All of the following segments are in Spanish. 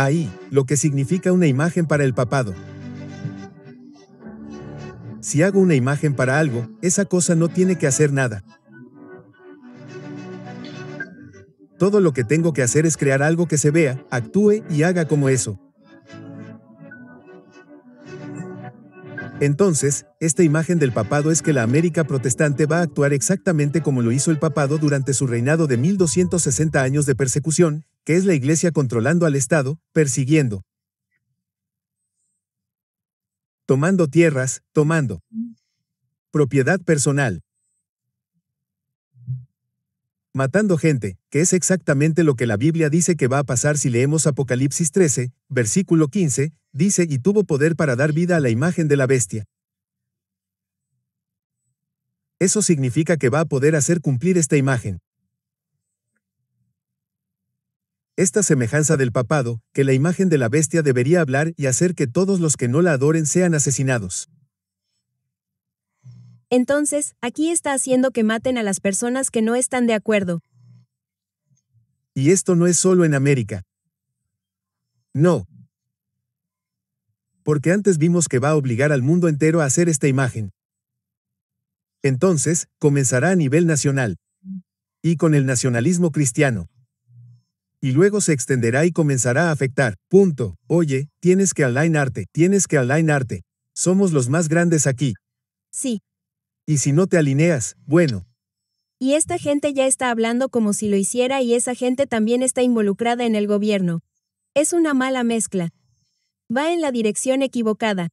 Ahí, lo que significa una imagen para el papado. Si hago una imagen para algo, esa cosa no tiene que hacer nada. Todo lo que tengo que hacer es crear algo que se vea, actúe y haga como eso. Entonces, esta imagen del papado es que la América protestante va a actuar exactamente como lo hizo el papado durante su reinado de 1260 años de persecución, que es la Iglesia controlando al Estado, persiguiendo, tomando tierras, tomando propiedad personal, matando gente, que es exactamente lo que la Biblia dice que va a pasar si leemos Apocalipsis 13, versículo 15, dice y tuvo poder para dar vida a la imagen de la bestia. Eso significa que va a poder hacer cumplir esta imagen. Esta semejanza del papado, que la imagen de la bestia debería hablar y hacer que todos los que no la adoren sean asesinados. Entonces, aquí está haciendo que maten a las personas que no están de acuerdo. Y esto no es solo en América. No. Porque antes vimos que va a obligar al mundo entero a hacer esta imagen. Entonces, comenzará a nivel nacional. Y con el nacionalismo cristiano. Y luego se extenderá y comenzará a afectar. Punto. Oye, tienes que alinearte. Somos los más grandes aquí. Sí. Y si no te alineas, bueno. Y esta gente ya está hablando como si lo hiciera y esa gente también está involucrada en el gobierno. Es una mala mezcla. Va en la dirección equivocada.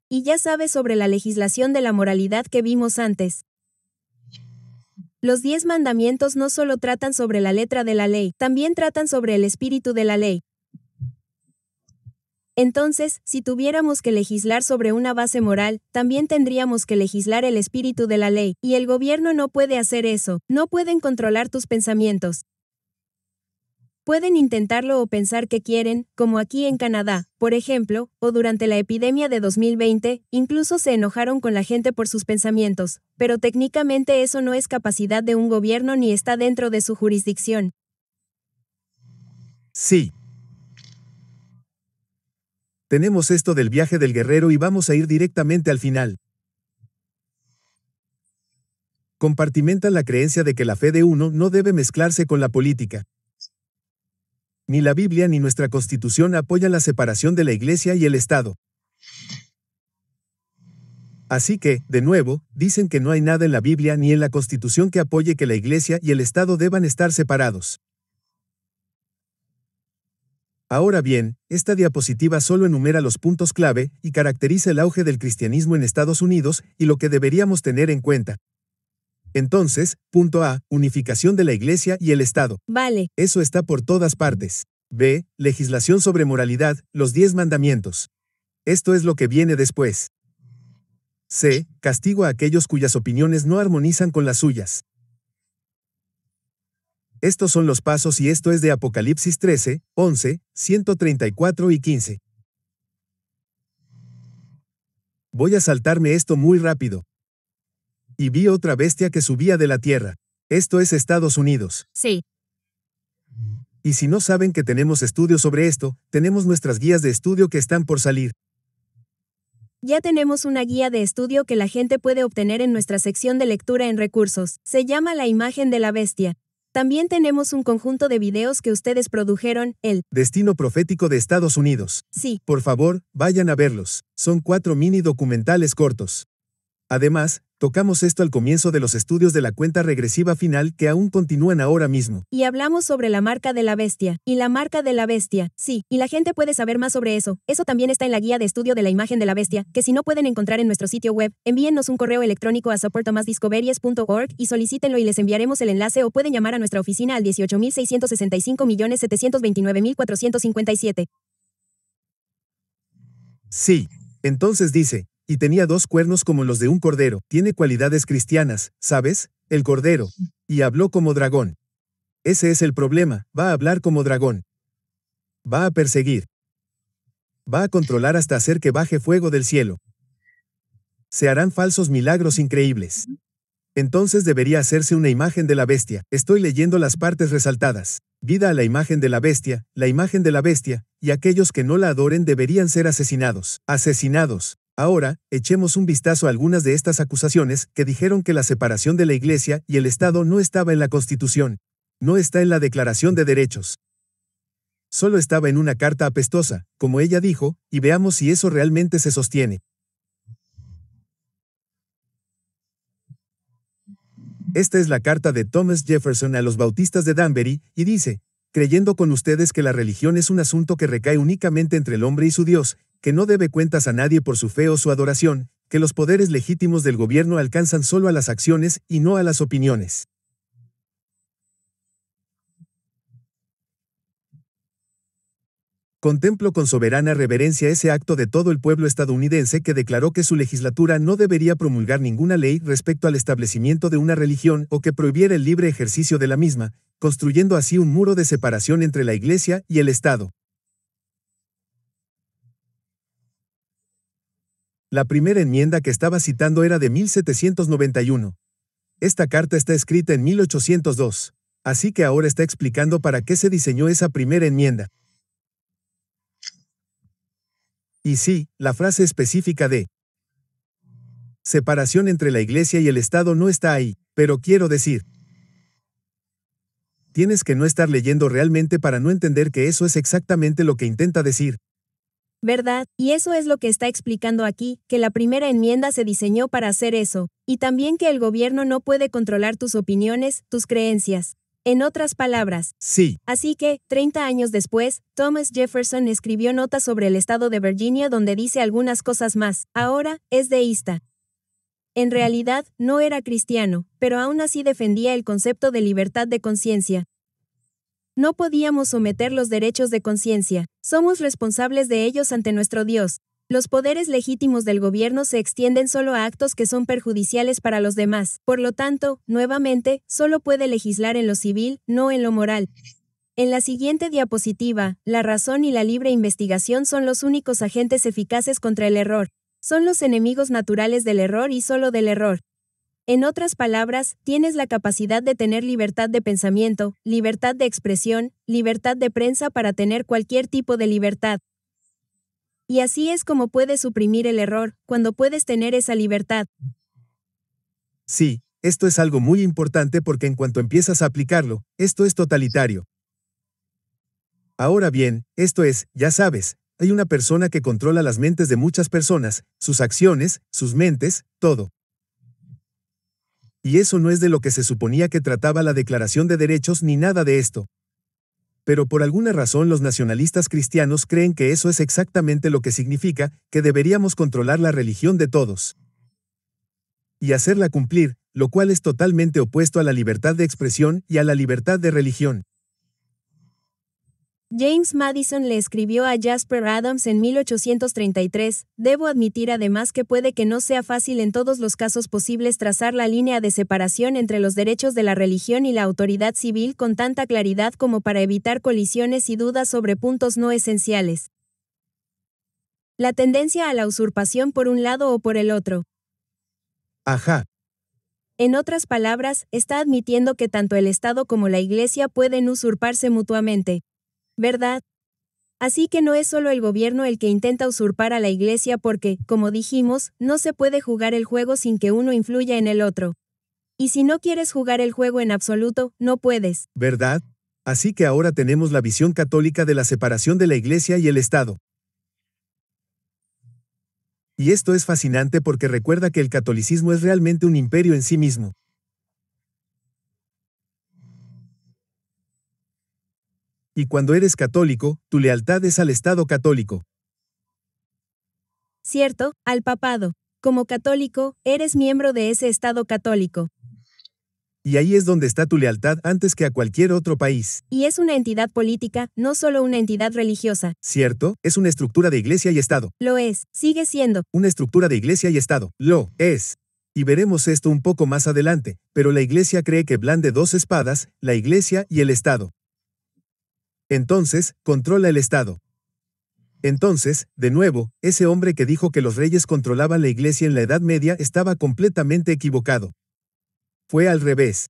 Y ya sabes sobre la legislación de la moralidad que vimos antes. Los 10 mandamientos no solo tratan sobre la letra de la ley, también tratan sobre el espíritu de la ley. Entonces, si tuviéramos que legislar sobre una base moral, también tendríamos que legislar el espíritu de la ley, y el gobierno no puede hacer eso, no pueden controlar tus pensamientos. Pueden intentarlo o pensar que quieren, como aquí en Canadá, por ejemplo, o durante la epidemia de 2020, incluso se enojaron con la gente por sus pensamientos, pero técnicamente eso no es capacidad de un gobierno ni está dentro de su jurisdicción. Sí. Tenemos esto del viaje del guerrero y vamos a ir directamente al final. Compartimentan la creencia de que la fe de uno no debe mezclarse con la política. Ni la Biblia ni nuestra Constitución apoyan la separación de la Iglesia y el Estado. Así que, de nuevo, dicen que no hay nada en la Biblia ni en la Constitución que apoye que la Iglesia y el Estado deban estar separados. Ahora bien, esta diapositiva solo enumera los puntos clave y caracteriza el auge del cristianismo en Estados Unidos y lo que deberíamos tener en cuenta. Entonces, punto A, unificación de la Iglesia y el Estado. Vale. Eso está por todas partes. B, legislación sobre moralidad, los 10 mandamientos. Esto es lo que viene después. C, castigo a aquellos cuyas opiniones no armonizan con las suyas. Estos son los pasos y esto es de Apocalipsis 13, 11, 134 y 15. Voy a saltarme esto muy rápido. Y vi otra bestia que subía de la tierra. Esto es Estados Unidos. Sí. Y si no saben que tenemos estudios sobre esto, tenemos nuestras guías de estudio que están por salir. Ya tenemos una guía de estudio que la gente puede obtener en nuestra sección de lectura en recursos. Se llama La imagen de la bestia. También tenemos un conjunto de videos que ustedes produjeron, el Destino profético de Estados Unidos. Sí. Por favor, vayan a verlos. Son 4 mini documentales cortos. Además, tocamos esto al comienzo de los estudios de la cuenta regresiva final que aún continúan ahora mismo. Y hablamos sobre la marca de la bestia. Y la marca de la bestia, sí. Y la gente puede saber más sobre eso. Eso también está en la guía de estudio de la imagen de la bestia, que si no pueden encontrar en nuestro sitio web, envíennos un correo electrónico a support@thomasdiscoveries.org y solicítenlo y les enviaremos el enlace o pueden llamar a nuestra oficina al 18.665.729.457. Sí. Entonces dice, y tenía 2 cuernos como los de un cordero. Tiene cualidades cristianas, ¿sabes? El cordero. Y habló como dragón. Ese es el problema, va a hablar como dragón. Va a perseguir. Va a controlar hasta hacer que baje fuego del cielo. Se harán falsos milagros increíbles. Entonces debería hacerse una imagen de la bestia. Estoy leyendo las partes resaltadas. Vida a la imagen de la imagen de la bestia, y aquellos que no la adoren deberían ser asesinados. Asesinados. Ahora, echemos un vistazo a algunas de estas acusaciones que dijeron que la separación de la Iglesia y el Estado no estaba en la Constitución. No está en la Declaración de Derechos. Solo estaba en una carta apestosa, como ella dijo, y veamos si eso realmente se sostiene. Esta es la carta de Thomas Jefferson a los bautistas de Danbury, y dice: creyendo con ustedes que la religión es un asunto que recae únicamente entre el hombre y su Dios, que no debe cuentas a nadie por su fe o su adoración, que los poderes legítimos del gobierno alcanzan solo a las acciones y no a las opiniones. Contemplo con soberana reverencia ese acto de todo el pueblo estadounidense que declaró que su legislatura no debería promulgar ninguna ley respecto al establecimiento de una religión o que prohibiera el libre ejercicio de la misma, construyendo así un muro de separación entre la Iglesia y el Estado. La primera enmienda que estaba citando era de 1791. Esta carta está escrita en 1802, así que ahora está explicando para qué se diseñó esa primera enmienda. Y sí, la frase específica de separación entre la Iglesia y el Estado no está ahí, pero quiero decir, tienes que no estar leyendo realmente para no entender que eso es exactamente lo que intenta decir. ¿Verdad? Y eso es lo que está explicando aquí, que la primera enmienda se diseñó para hacer eso, y también que el gobierno no puede controlar tus opiniones, tus creencias. En otras palabras. Sí. Así que, 30 años después, Thomas Jefferson escribió notas sobre el estado de Virginia donde dice algunas cosas más. Ahora, es deísta. En realidad, no era cristiano, pero aún así defendía el concepto de libertad de conciencia. No podíamos someter los derechos de conciencia. Somos responsables de ellos ante nuestro Dios. Los poderes legítimos del gobierno se extienden solo a actos que son perjudiciales para los demás. Por lo tanto, nuevamente, solo puede legislar en lo civil, no en lo moral. En la siguiente diapositiva, la razón y la libre investigación son los únicos agentes eficaces contra el error. Son los enemigos naturales del error y solo del error. En otras palabras, tienes la capacidad de tener libertad de pensamiento, libertad de expresión, libertad de prensa para tener cualquier tipo de libertad. Y así es como puedes suprimir el error, cuando puedes tener esa libertad. Sí, esto es algo muy importante porque en cuanto empiezas a aplicarlo, esto es totalitario. Ahora bien, esto es, ya sabes, hay una persona que controla las mentes de muchas personas, sus acciones, sus mentes, todo. Y eso no es de lo que se suponía que trataba la Declaración de Derechos ni nada de esto. Pero por alguna razón los nacionalistas cristianos creen que eso es exactamente lo que significa, que deberíamos controlar la religión de todos. Y hacerla cumplir, lo cual es totalmente opuesto a la libertad de expresión y a la libertad de religión. James Madison le escribió a Jasper Adams en 1833, debo admitir además que puede que no sea fácil en todos los casos posibles trazar la línea de separación entre los derechos de la religión y la autoridad civil con tanta claridad como para evitar colisiones y dudas sobre puntos no esenciales. La tendencia a la usurpación por un lado o por el otro. Ajá. En otras palabras, está admitiendo que tanto el Estado como la Iglesia pueden usurparse mutuamente. ¿Verdad? Así que no es solo el gobierno el que intenta usurpar a la Iglesia porque, como dijimos, no se puede jugar el juego sin que uno influya en el otro. Y si no quieres jugar el juego en absoluto, no puedes. ¿Verdad? Así que ahora tenemos la visión católica de la separación de la Iglesia y el Estado. Y esto es fascinante porque recuerda que el catolicismo es realmente un imperio en sí mismo. Y cuando eres católico, tu lealtad es al Estado católico. Cierto, al papado. Como católico, eres miembro de ese Estado católico. Y ahí es donde está tu lealtad antes que a cualquier otro país. Y es una entidad política, no solo una entidad religiosa. ¿Cierto? Es una estructura de iglesia y Estado. Lo es, sigue siendo. Una estructura de iglesia y Estado. Lo es. Y veremos esto un poco más adelante, pero la iglesia cree que blande dos espadas, la iglesia y el Estado. Entonces, controla el Estado. Entonces, de nuevo, ese hombre que dijo que los reyes controlaban la iglesia en la Edad Media estaba completamente equivocado. Fue al revés.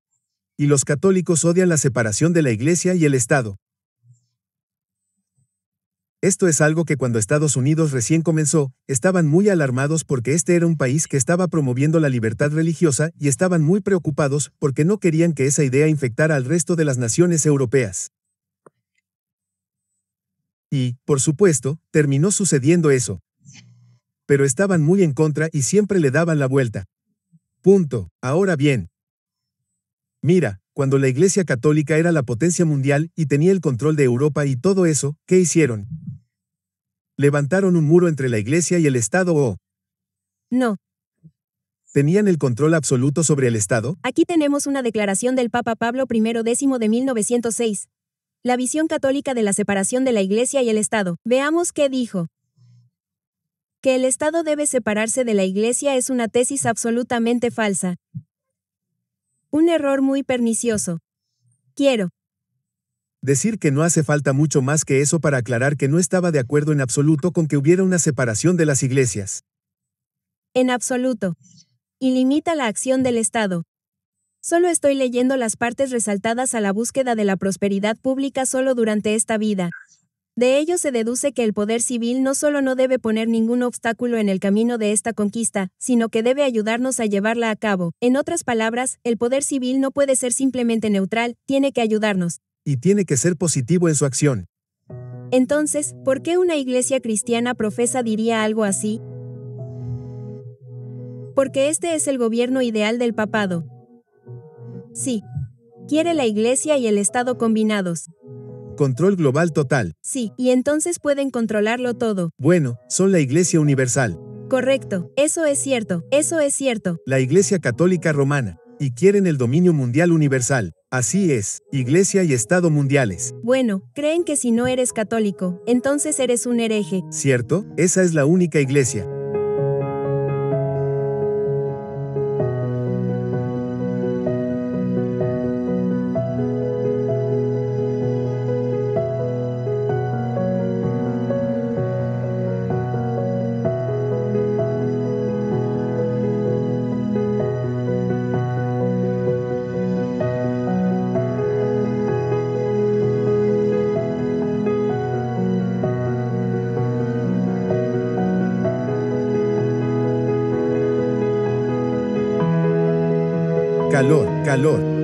Y los católicos odian la separación de la Iglesia y el Estado. Esto es algo que cuando Estados Unidos recién comenzó, estaban muy alarmados porque este era un país que estaba promoviendo la libertad religiosa y estaban muy preocupados porque no querían que esa idea infectara al resto de las naciones europeas. Y, por supuesto, terminó sucediendo eso. Pero estaban muy en contra y siempre le daban la vuelta. Punto. Ahora bien. Mira, cuando la Iglesia Católica era la potencia mundial y tenía el control de Europa y todo eso, ¿qué hicieron? ¿Levantaron un muro entre la Iglesia y el Estado o No. tenían el control absoluto sobre el Estado? Aquí tenemos una declaración del Papa Pablo I X de 1906. La visión católica de la separación de la Iglesia y el Estado. Veamos qué dijo. Que el Estado debe separarse de la Iglesia es una tesis absolutamente falsa. Un error muy pernicioso. Quiero decir que no hace falta mucho más que eso para aclarar que no estaba de acuerdo en absoluto con que hubiera una separación de las iglesias. En absoluto. Y limita la acción del Estado. Solo estoy leyendo las partes resaltadas a la búsqueda de la prosperidad pública solo durante esta vida. De ello se deduce que el poder civil no solo no debe poner ningún obstáculo en el camino de esta conquista, sino que debe ayudarnos a llevarla a cabo. En otras palabras, el poder civil no puede ser simplemente neutral, tiene que ayudarnos. Y tiene que ser positivo en su acción. Entonces, ¿por qué una iglesia cristiana profesa diría algo así? Porque este es el gobierno ideal del papado. Sí. Quiere la iglesia y el Estado combinados. Control global total. Sí, y entonces pueden controlarlo todo. Bueno, son la Iglesia Universal. Correcto, eso es cierto, eso es cierto. La Iglesia Católica Romana. Y quieren el dominio mundial universal. Así es, Iglesia y Estado mundiales. Bueno, creen que si no eres católico, entonces eres un hereje. ¿Cierto? Esa es la única iglesia. Calor, calor.